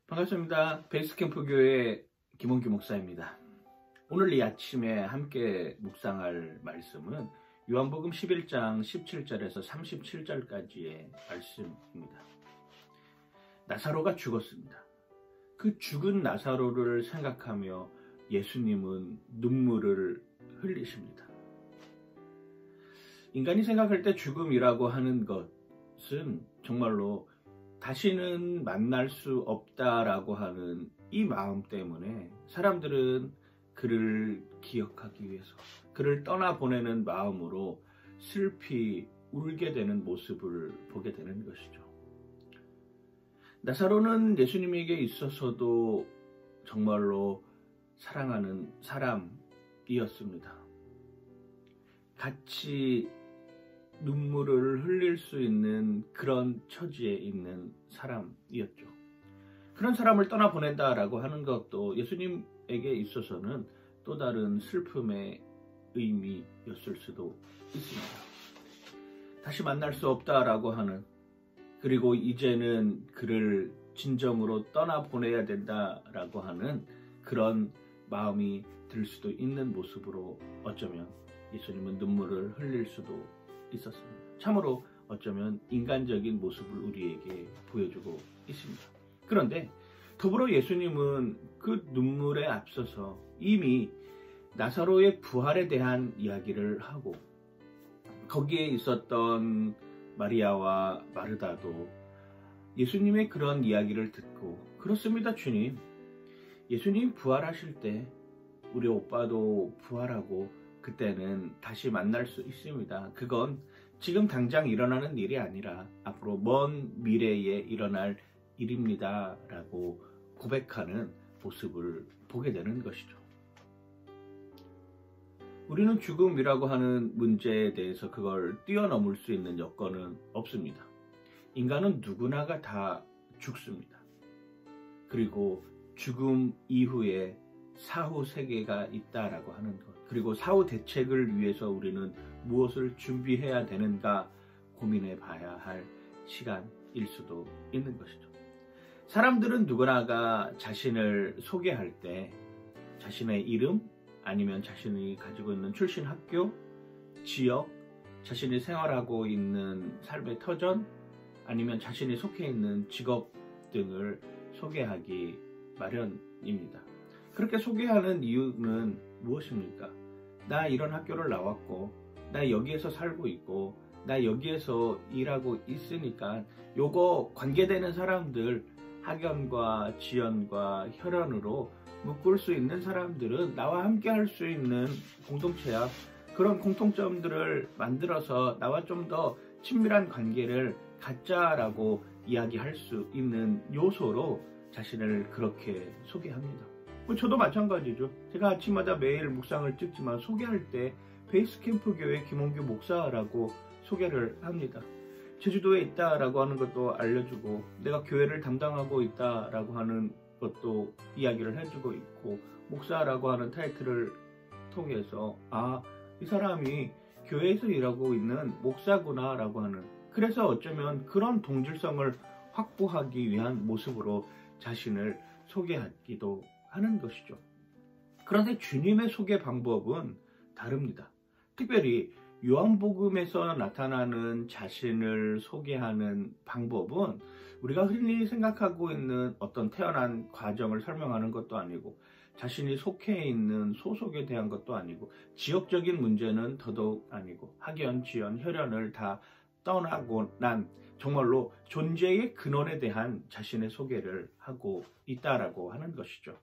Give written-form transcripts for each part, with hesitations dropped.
반갑습니다. 베이스캠프 교회 김원규 목사입니다. 오늘 이 아침에 함께 묵상할 말씀은 요한복음 11장 17절에서 37절까지의 말씀입니다. 나사로가 죽었습니다. 그 죽은 나사로를 생각하며 예수님은 눈물을 흘리십니다. 인간이 생각할 때 죽음이라고 하는 것은 정말로 다시는 만날 수 없다라고 하는 이 마음 때문에 사람들은 그를 기억하기 위해서 그를 떠나보내는 마음으로 슬피 울게 되는 모습을 보게 되는 것이죠. 나사로는 예수님에게 있어서도 정말로 사랑하는 사람이었습니다. 같이 눈물을 흘릴 수 있는 그런 처지에 있는 사람이었죠. 그런 사람을 떠나보낸다라고 하는 것도 예수님에게 있어서는 또 다른 슬픔의 의미였을 수도 있습니다. 다시 만날 수 없다라고 하는, 그리고 이제는 그를 진정으로 떠나보내야 된다라고 하는 그런 마음이 들 수도 있는 모습으로 어쩌면 예수님은 눈물을 흘릴 수도 있었습니다. 참으로 어쩌면 인간적인 모습을 우리에게 보여주고 있습니다. 그런데 더불어 예수님은 그 눈물에 앞서서 이미 나사로의 부활에 대한 이야기를 하고, 거기에 있었던 마리아와 마르다도 예수님의 그런 이야기를 듣고, 그렇습니다 주님, 예수님 부활하실 때 우리 오빠도 부활하고 그때는 다시 만날 수 있습니다. 그건 지금 당장 일어나는 일이 아니라 앞으로 먼 미래에 일어날 일입니다 라고 고백하는 모습을 보게 되는 것이죠. 우리는 죽음이라고 하는 문제에 대해서 그걸 뛰어넘을 수 있는 여건은 없습니다. 인간은 누구나가 다 죽습니다. 그리고 죽음 이후에 사후 세계가 있다라고 하는 것, 그리고 사후 대책을 위해서 우리는 무엇을 준비해야 되는가 고민해 봐야 할 시간일 수도 있는 것이죠. 사람들은 누구나가 자신을 소개할 때 자신의 이름, 아니면 자신이 가지고 있는 출신 학교, 지역, 자신이 생활하고 있는 삶의 터전, 아니면 자신이 속해 있는 직업 등을 소개하기 마련입니다. 그렇게 소개하는 이유는 무엇입니까? 나 이런 학교를 나왔고, 나 여기에서 살고 있고, 나 여기에서 일하고 있으니까 요거 관계되는 사람들, 학연과 지연과 혈연으로 묶을 수 있는 사람들은 나와 함께 할 수 있는 공동체야. 그런 공통점들을 만들어서 나와 좀 더 친밀한 관계를 갖자라고 이야기할 수 있는 요소로 자신을 그렇게 소개합니다. 저도 마찬가지죠. 제가 아침마다 매일 묵상을 찍지만 소개할 때 베이스캠프 교회 김원규 목사라고 소개를 합니다. 제주도에 있다라고 하는 것도 알려주고, 내가 교회를 담당하고 있다라고 하는 것도 이야기를 해주고 있고, 목사라고 하는 타이틀을 통해서 이 사람이 교회에서 일하고 있는 목사구나 라고 하는, 그래서 어쩌면 그런 동질성을 확보하기 위한 모습으로 자신을 소개하기도 하는 것이죠. 그런데 주님의 소개 방법은 다릅니다. 특별히 요한복음에서 나타나는 자신을 소개하는 방법은 우리가 흔히 생각하고 있는 어떤 태어난 과정을 설명하는 것도 아니고, 자신이 속해 있는 소속에 대한 것도 아니고, 지역적인 문제는 더더욱 아니고, 학연, 지연, 혈연을 다 떠나고 난 정말로 존재의 근원에 대한 자신의 소개를 하고 있다라고 하는 것이죠.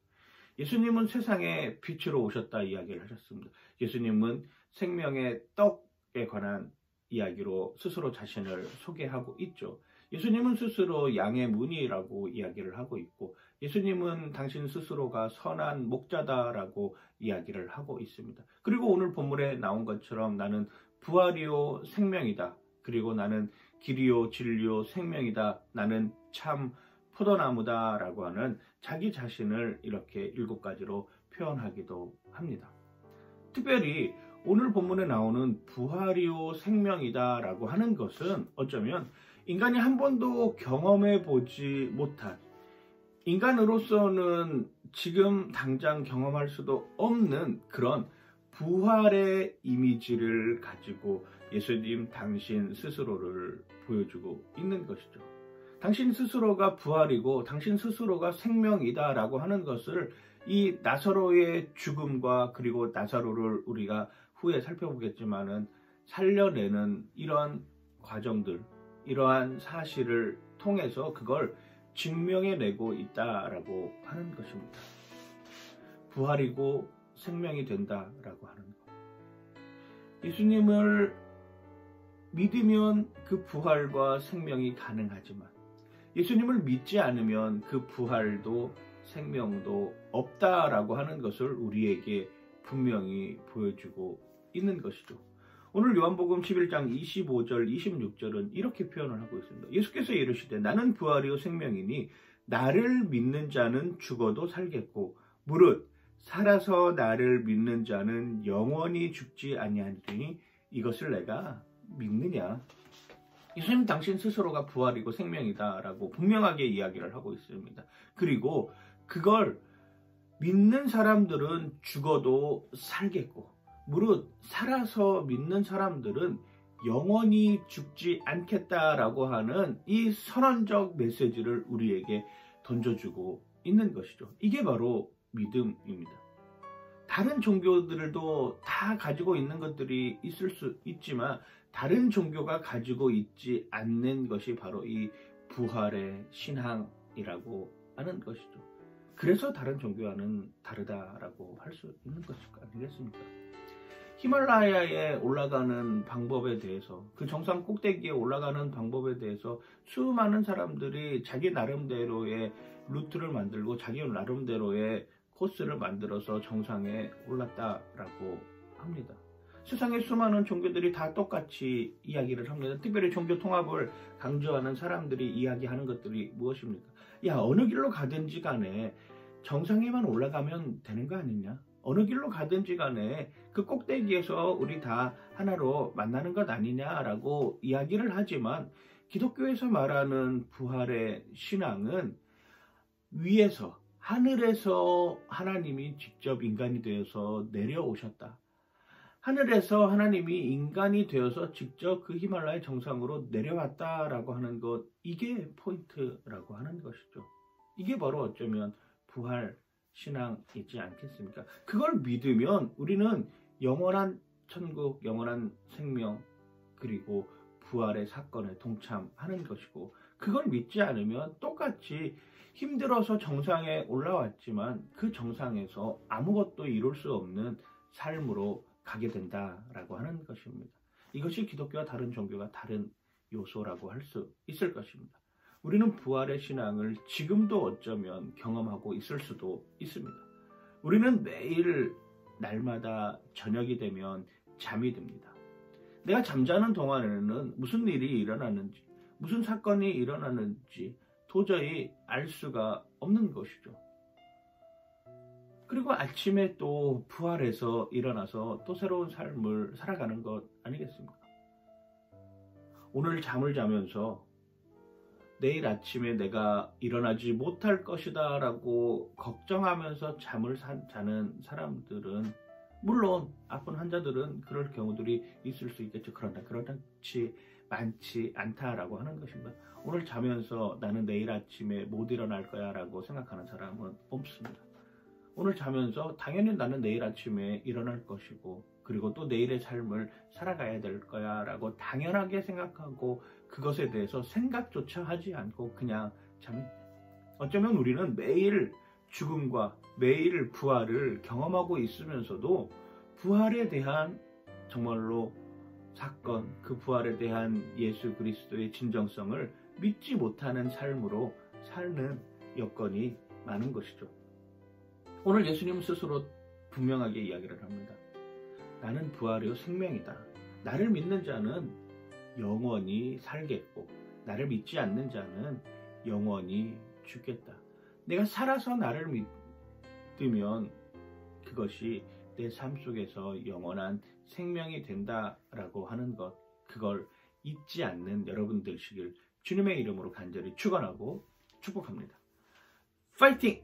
예수님은 세상에 빛으로 오셨다 이야기를 하셨습니다. 예수님은 생명의 떡에 관한 이야기로 스스로 자신을 소개하고 있죠. 예수님은 스스로 양의 문이라고 이야기를 하고 있고, 예수님은 당신 스스로가 선한 목자다라고 이야기를 하고 있습니다. 그리고 오늘 본문에 나온 것처럼 나는 부활이요 생명이다, 그리고 나는 길이요 진리요 생명이다, 나는 참 포도나무다 라고 하는 자기 자신을 이렇게 7가지로 표현하기도 합니다. 특별히 오늘 본문에 나오는 부활이요 생명이다 라고 하는 것은 어쩌면 인간이 한 번도 경험해 보지 못한 인간으로서는 지금 당장 경험할 수도 없는 그런 부활의 이미지를 가지고 예수님 당신 스스로를 보여주고 있는 것이죠. 당신 스스로가 부활이고 당신 스스로가 생명이다 라고 하는 것을 이 나사로의 죽음과 그리고 나사로를 우리가 후에 살펴보겠지만은 살려내는 이러한 과정들, 이러한 사실을 통해서 그걸 증명해내고 있다라고 하는 것입니다. 부활이고 생명이 된다라고 하는 것. 예수님을 믿으면 그 부활과 생명이 가능하지만 예수님을 믿지 않으면 그 부활도 생명도 없다라고 하는 것을 우리에게 분명히 보여주고 있는 것이죠. 오늘 요한복음 11장 25절 26절은 이렇게 표현을 하고 있습니다. 예수께서 이르시되 나는 부활이요 생명이니 나를 믿는 자는 죽어도 살겠고 무릇 살아서 나를 믿는 자는 영원히 죽지 아니하리니 이것을 내가 믿느냐. 예수님 당신 스스로가 부활이고 생명이다 라고 분명하게 이야기를 하고 있습니다. 그리고 그걸 믿는 사람들은 죽어도 살겠고 무릇 살아서 믿는 사람들은 영원히 죽지 않겠다라고 하는 이 선언적 메시지를 우리에게 던져주고 있는 것이죠. 이게 바로 믿음입니다. 다른 종교들도 다 가지고 있는 것들이 있을 수 있지만 다른 종교가 가지고 있지 않는 것이 바로 이 부활의 신앙이라고 하는 것이죠. 그래서 다른 종교와는 다르다라고 할 수 있는 것일 거 아니겠습니까? 히말라야에 올라가는 방법에 대해서, 그 정상 꼭대기에 올라가는 방법에 대해서 수많은 사람들이 자기 나름대로의 루트를 만들고 자기 나름대로의 코스를 만들어서 정상에 올랐다라고 합니다. 세상의 수많은 종교들이 다 똑같이 이야기를 합니다. 특별히 종교 통합을 강조하는 사람들이 이야기하는 것들이 무엇입니까? 야, 어느 길로 가든지 간에 정상에만 올라가면 되는 거 아니냐? 어느 길로 가든지 간에 그 꼭대기에서 우리 다 하나로 만나는 것 아니냐라고 이야기를 하지만 기독교에서 말하는 부활의 신앙은 위에서 하늘에서 하나님이 직접 인간이 되어서 내려오셨다. 하늘에서 하나님이 인간이 되어서 직접 그 히말라야 정상으로 내려왔다라고 하는 것, 이게 포인트라고 하는 것이죠. 이게 바로 어쩌면 부활 신앙이지 않겠습니까? 그걸 믿으면 우리는 영원한 천국, 영원한 생명, 그리고 부활의 사건에 동참하는 것이고, 그걸 믿지 않으면 똑같이 힘들어서 정상에 올라왔지만 그 정상에서 아무것도 이룰 수 없는 삶으로 가게 된다라고 하는 것입니다. 이것이 기독교와 다른 종교가 다른 요소라고 할 수 있을 것입니다. 우리는 부활의 신앙을 지금도 어쩌면 경험하고 있을 수도 있습니다. 우리는 매일 날마다 저녁이 되면 잠이 듭니다. 내가 잠자는 동안에는 무슨 일이 일어나는지, 무슨 사건이 일어나는지 도저히 알 수가 없는 것이죠. 그리고 아침에 또 부활해서 일어나서 또 새로운 삶을 살아가는 것 아니겠습니까? 오늘 잠을 자면서 내일 아침에 내가 일어나지 못할 것이다 라고 걱정하면서 잠을 자는 사람들은, 물론 아픈 환자들은 그럴 경우들이 있을 수 있겠죠. 그러나 그렇지 많지 않다라고 하는 것입니다. 오늘 자면서 나는 내일 아침에 못 일어날 거야 라고 생각하는 사람은 없습니다. 오늘 자면서 당연히 나는 내일 아침에 일어날 것이고 그리고 또 내일의 삶을 살아가야 될 거야 라고 당연하게 생각하고 그것에 대해서 생각조차 하지 않고 그냥 잠이, 어쩌면 우리는 매일 죽음과 매일 부활을 경험하고 있으면서도 부활에 대한 정말로 사건, 그 부활에 대한 예수 그리스도의 진정성을 믿지 못하는 삶으로 사는 여건이 많은 것이죠. 오늘 예수님 스스로 분명하게 이야기를 합니다. 나는 부활이요 생명이다. 나를 믿는 자는 영원히 살겠고 나를 믿지 않는 자는 영원히 죽겠다. 내가 살아서 나를 믿으면 그것이 내 삶 속에서 영원한 생명이 된다라고 하는 것, 그걸 잊지 않는 여러분 되시길 주님의 이름으로 간절히 축원하고 축복합니다. 파이팅!